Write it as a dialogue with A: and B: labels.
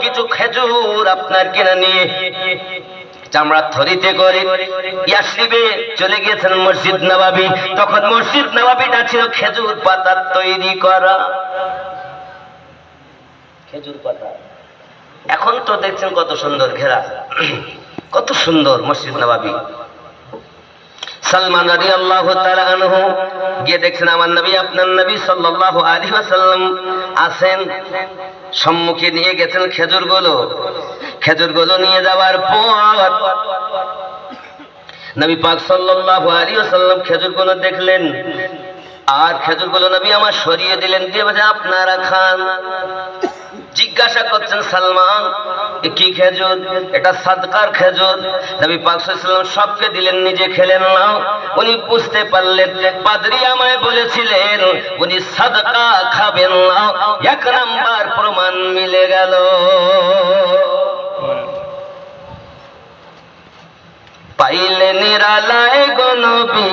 A: কিছু খেজুর আপনার কিনে নিয়ে চামড়া থলিতে করে ইয়াসরিবে চলে গিয়েছেন মসজিদ নববী। তখন মসজিদ নববীটা ছিল খেজুর পাতার তৈরি করা, খেজুর পাতা। এখন তো দেখছেন কত সুন্দর ঘেরা, কত সুন্দর মসজিদ নববী। সালমান রাদিয়াল্লাহু তাআলা আনহু গিয়ে দেখছেন আমার নবী, আপনার নবী সাল্লাল্লাহু আলাইহি ওয়াসাল্লাম আছেন, সম্মুখে নিয়ে গেছেন খেজুরগুলো। খেজুরগুলো নিয়ে যাওয়ার পর নবী পাক সাল্লাল্লাহু আলাইহি ওয়াসাল্লাম খেজুরগুলো দেখলেন, আর খেজুরগুলো নবী আমার সরিয়ে দিলেন, দিয়ে বলে আপনারা খান। জিজ্ঞাসা করছেন সালমান কি খেজুর? এটা সাদকার খেজুর। নবী পাক সাল্লাল্লাহু আলাইহি ওয়াসাল্লাম সবকে দিলেন, নিজে খেলেন না। উনি বুঝতে পারলেন পাদ্রী আমায় বলেছিলেন উনি সাদকা খাবেন না। এক নাম্বার প্রমাণ মিলে গেল। পাইলে নিরালায় গো নবী